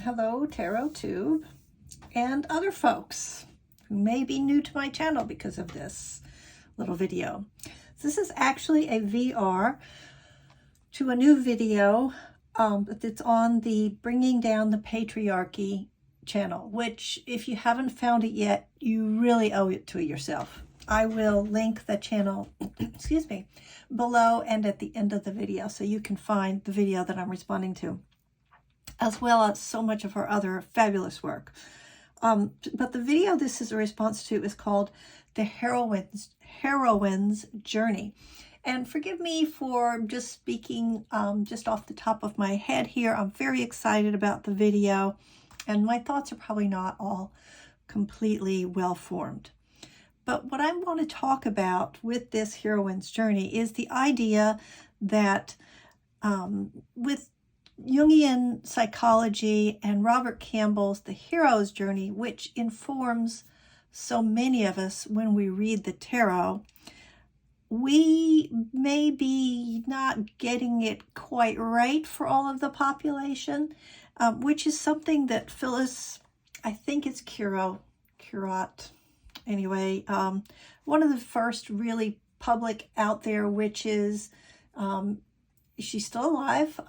Hello, Tarot Tube, and other folks who may be new to my channel because of this little video. This is actually a VR to a new video that's on the Bringing Down the Patriarchy channel, which if you haven't found it yet, you really owe it to yourself. I will link the channel, excuse me, below and at the end of the video so you can find the video that I'm responding to, as well as so much of her other fabulous work. But the video this is a response to is called The Heroine's Journey. And forgive me for just speaking just off the top of my head here. I'm very excited about the video, and my thoughts are probably not all completely well-formed. But what I want to talk about with this heroine's journey is the idea that with Jungian psychology and Robert Campbell's The Hero's Journey, which informs so many of us when we read the tarot, we may be not getting it quite right for all of the population, which is something that Phyllis, I think it's Curott, anyway, one of the first really public out there, which is, she's still alive.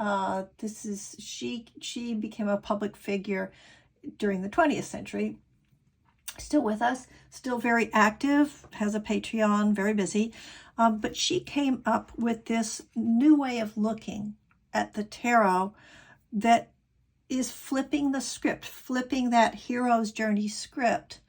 She became a public figure during the 20th century, still with us, still very active, has a Patreon, very busy. But she came up with this new way of looking at the tarot that is flipping the script, flipping that hero's journey script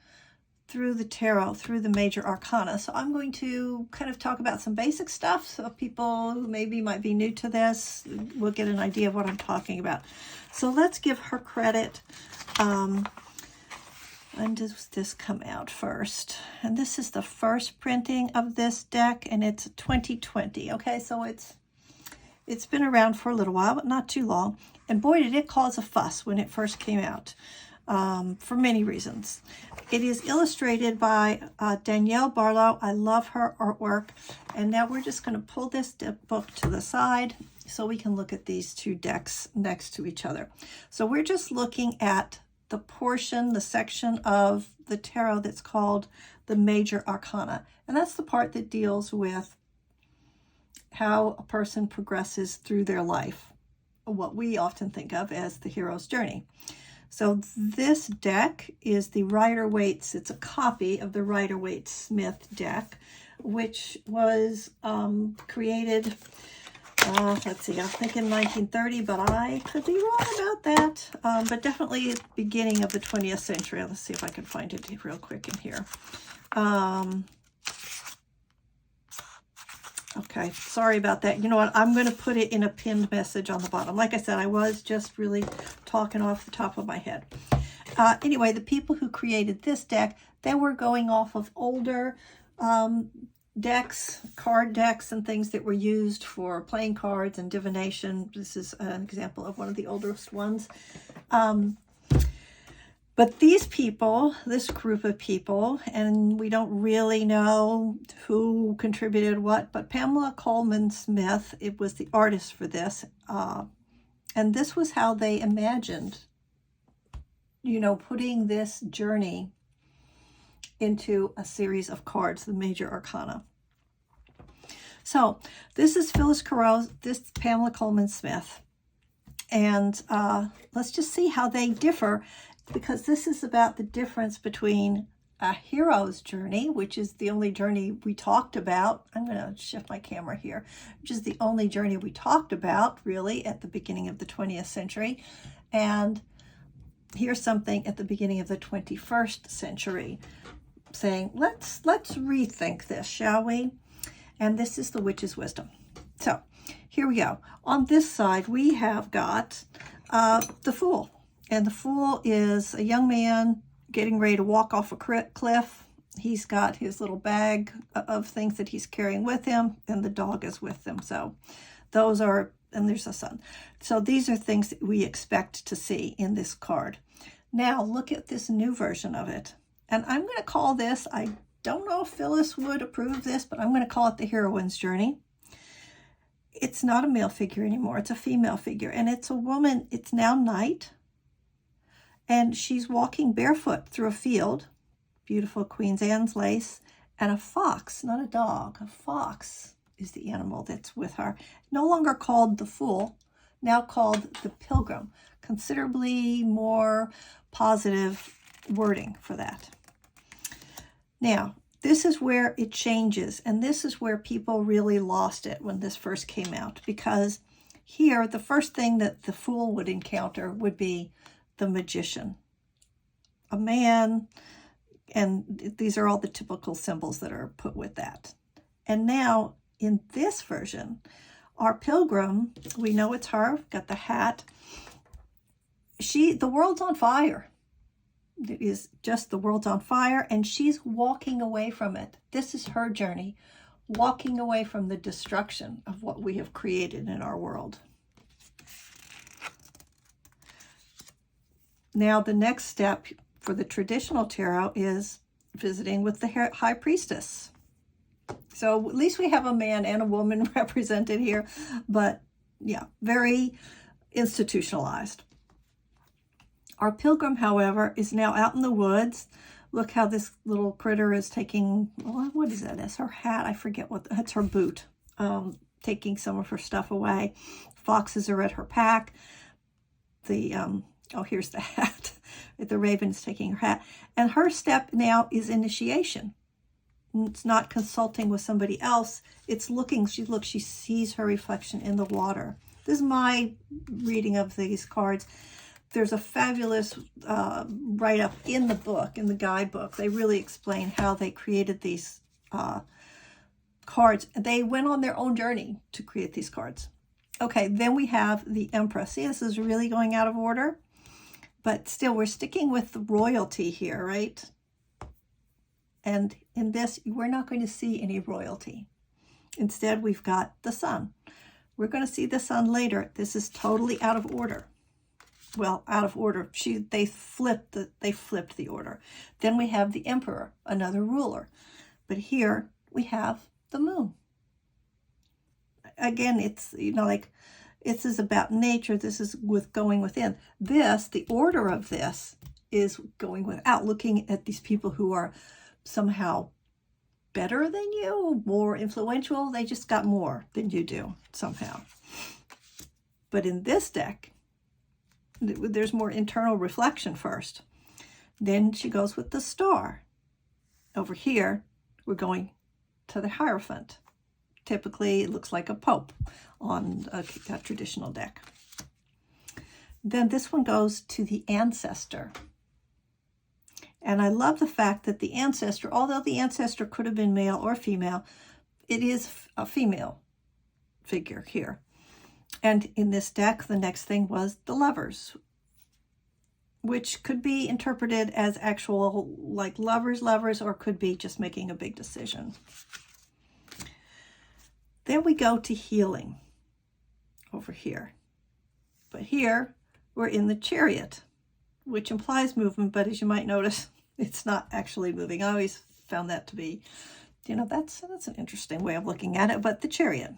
through the tarot, through the major arcana. So I'm going to kind of talk about some basic stuff so people who maybe might be new to this will get an idea of what I'm talking about. So let's give her credit. When does this come out first? And this is the first printing of this deck, and it's 2020. Okay, so it's been around for a little while, but not too long. And boy, did it cause a fuss when it first came out, for many reasons. It is illustrated by Danielle Barlow. I love her artwork. And now we're just going to pull this book to the side so we can look at these two decks next to each other. So we're just looking at the portion, the section of the tarot that's called the Major Arcana. And that's the part that deals with how a person progresses through their life, what we often think of as the hero's journey. So this deck is the Rider-Waite, it's a copy of the Rider-Waite-Smith deck, which was created, let's see, I'm thinking 1930, but I could be wrong about that. But definitely at the beginning of the 20th century. Let's see if I can find it real quick in here. Okay, sorry about that. You know what? I'm going to put it in a pinned message on the bottom. Like I said, I was just really talking off the top of my head. Anyway, the people who created this deck, they were going off of older decks, card decks and things that were used for playing cards and divination. This is an example of one of the oldest ones. But these people, this group of people, and we don't really know who contributed what, but Pamela Colman Smith, it was the artist for this. And this was how they imagined, you know, putting this journey into a series of cards, the Major Arcana. So this is Phyllis Curott, this is Pamela Colman Smith. And let's just see how they differ, because this is about the difference between a hero's journey, which is the only journey we talked about. I'm going to shift my camera here, which is the only journey we talked about really at the beginning of the 20th century. And here's something at the beginning of the 21st century saying, let's rethink this, shall we? And this is the witch's wisdom. So here we go. On this side, we have got the Fool. And the Fool is a young man getting ready to walk off a cliff. He's got his little bag of things that he's carrying with him, and the dog is with him. So those are, and there's the sun. So these are things that we expect to see in this card. Now look at this new version of it. And I'm going to call this, I don't know if Phyllis would approve this, but I'm going to call it the Heroine's Journey. It's not a male figure anymore. It's a female figure. And it's a woman. It's now night. And she's walking barefoot through a field, beautiful Queen Anne's lace, and a fox, not a dog, a fox is the animal that's with her. No longer called the Fool, now called the Pilgrim. Considerably more positive wording for that. Now, this is where it changes, and this is where people really lost it when this first came out, because here, the first thing that the Fool would encounter would be the magician, a man, and these are all the typical symbols that are put with that. And now, in this version, our pilgrim, we know it's her, got the hat. The world's on fire. It is just the world's on fire, and she's walking away from it. This is her journey, walking away from the destruction of what we have created in our world. Now, the next step for the traditional tarot is visiting with the high priestess. So at least we have a man and a woman represented here, but yeah, very institutionalized. Our pilgrim, however, is now out in the woods. Look how this little critter is taking, what is that? That's her hat. I forget what, that's her boot, taking some of her stuff away. Foxes are at her pack. Here's the hat. The raven is taking her hat. And her step now is initiation. It's not consulting with somebody else. It's looking, she sees her reflection in the water. This is my reading of these cards. There's a fabulous write-up in the book, in the guidebook. They really explain how they created these cards. They went on their own journey to create these cards. Okay, then we have the Empress. See, this is really going out of order, but still we're sticking with the royalty here, right? And in this, we're not going to see any royalty. Instead, we've got the sun. We're going to see the sun later. This is totally out of order. Well, out of order. They flipped the order. Then we have the emperor, another ruler. But here we have the moon. Again, it's, this is about nature. This is with going within. The order of this is going without, looking at these people who are somehow better than you, more influential. They just got more than you do somehow. But in this deck, there's more internal reflection first. Then she goes with the star. Over here, we're going to the Hierophant. Typically, it looks like a pope on a traditional deck. Then this one goes to the ancestor. And I love the fact that the ancestor, although the ancestor could have been male or female, it is a female figure here. And in this deck, the next thing was the Lovers, which could be interpreted as actual, like lovers, or could be just making a big decision. Then we go to healing over here. But here, we're in the Chariot, which implies movement, but as you might notice, it's not actually moving. I always found that to be, that's an interesting way of looking at it, but the Chariot.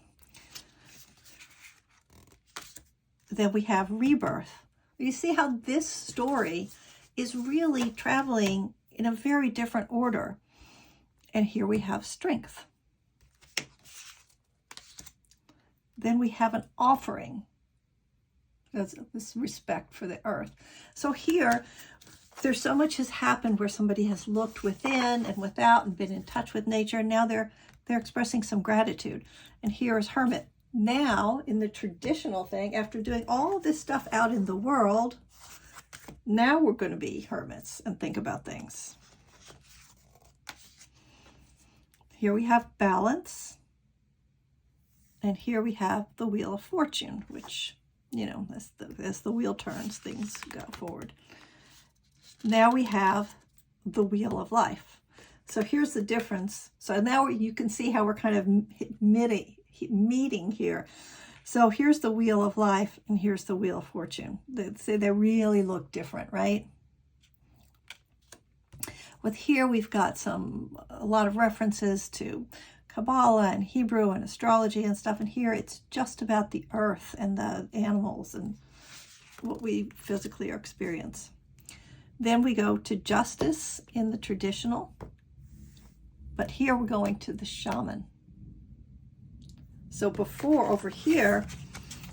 Then we have rebirth. You see how this story is really traveling in a very different order. And here we have strength. Then we have an offering. That's this respect for the earth. So here, there's so much has happened where somebody has looked within and without and been in touch with nature. And now they're expressing some gratitude. And here is Hermit. Now, in the traditional thing, after doing all this stuff out in the world, now we're going to be hermits and think about things. Here we have balance. And here we have the Wheel of Fortune, which, as the wheel turns, things go forward. Now we have the Wheel of Life. So here's the difference. So now you can see how we're kind of meeting here. So here's the Wheel of Life and here's the Wheel of Fortune. They really look different, right? With here we've got a lot of references to Kabbalah and Hebrew and astrology and stuff, and here it's just about the earth and the animals and what we physically experience. Then we go to justice in the traditional, but here we're going to the shaman. So before, over here,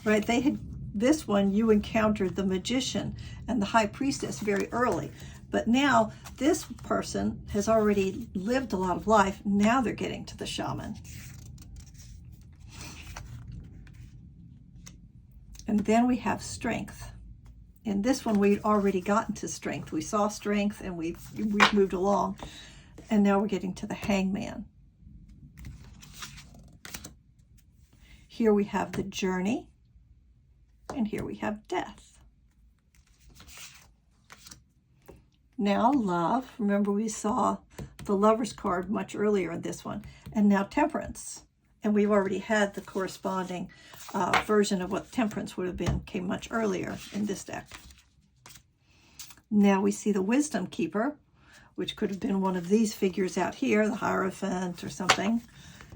right, they had this one, you encountered the magician and the high priestess very early. But now this person has already lived a lot of life. Now they're getting to the shaman. And then we have strength. In this one, we'd already gotten to strength. We saw strength and we've moved along. And now we're getting to the hangman. Here we have the journey. And here we have death. Now love. Remember, we saw the Lover's card much earlier in this one. And now temperance. And we've already had the corresponding version of what temperance would have been, came much earlier in this deck. Now we see the wisdom keeper, which could have been one of these figures out here, the Hierophant or something.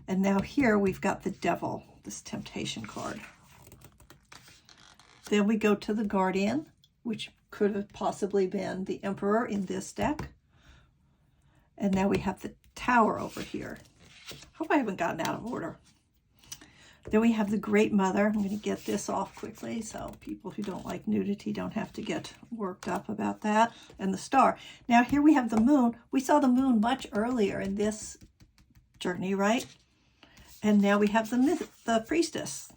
And now here we've got the devil, this temptation card. Then we go to the guardian, which could have possibly been the emperor in this deck. And now we have the tower over here. Hope I haven't gotten out of order. Then we have the Great Mother. I'm going to get this off quickly so people who don't like nudity don't have to get worked up about that. And the star. Now here we have the moon. We saw the moon much earlier in this journey, right? And now we have the priestess,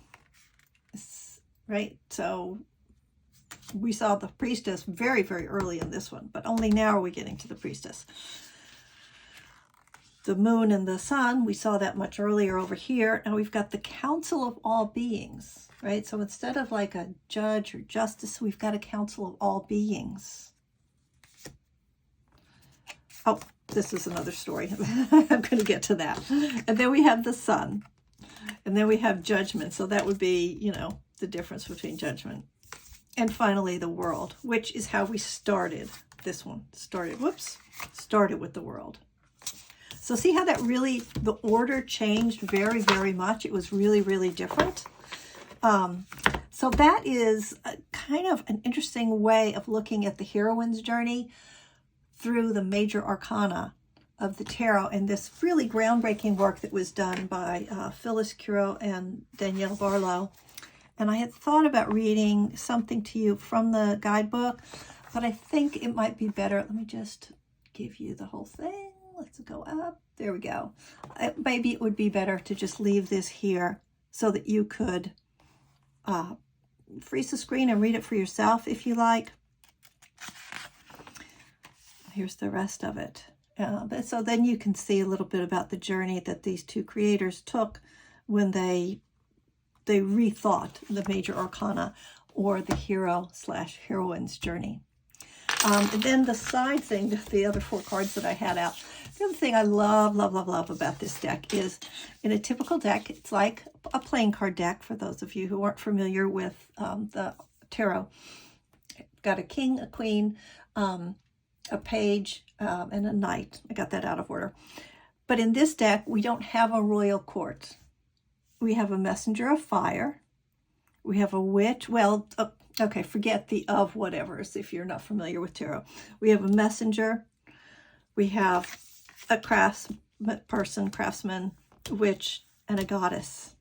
right? So we saw the priestess very, very early in this one, but only now are we getting to the priestess. The moon and the sun, we saw that much earlier over here. Now we've got the council of all beings, right? So instead of like a judge or justice, we've got a council of all beings. Oh, this is another story. I'm going to get to that. And then we have the sun. And then we have judgment. So that would be, you know, the difference between judgment. And finally, the world, which is how we started this one. Started with the world. So see how that really, the order changed very, very much. It was really, really different. So that is kind of an interesting way of looking at the heroine's journey through the major arcana of the tarot, and this really groundbreaking work that was done by Phyllis, Curott, and Danielle Barlow. And I had thought about reading something to you from the guidebook, but I think it might be better. Let me just give you the whole thing. Let's go up. There we go. Maybe it would be better to just leave this here so that you could freeze the screen and read it for yourself if you like. Here's the rest of it. But so then you can see a little bit about the journey that these two creators took when they rethought the major arcana or the hero/heroine's journey. And then the side thing, the other 4 cards that I had out, the other thing I love, love, love, love about this deck is in a typical deck, it's like a playing card deck for those of you who aren't familiar with the tarot. Got a king, a queen, a page, and a knight. I got that out of order. But in this deck, we don't have a royal court. We have a messenger of fire. We have a witch. Well, okay, forget the of whatevers if you're not familiar with tarot. We have a messenger. We have a craftsman, witch, and a goddess.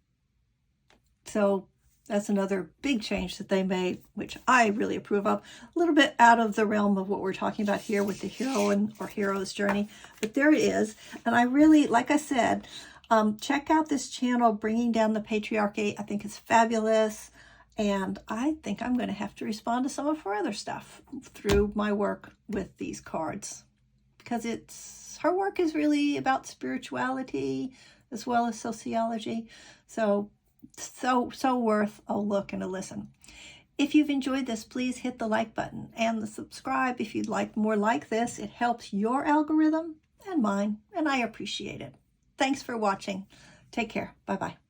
So that's another big change that they made, which I really approve of. A little bit out of the realm of what we're talking about here with the heroine or hero's journey. But there it is. And I really, like I said, check out this channel, Bringing Down the Patriarchy. I think it's fabulous. And I think I'm going to have to respond to some of her other stuff through my work with these cards. Because her work is really about spirituality as well as sociology. So worth a look and a listen. If you've enjoyed this, please hit the like button and the subscribe if you'd like more like this. It helps your algorithm and mine, and I appreciate it. Thanks for watching. Take care. Bye-bye.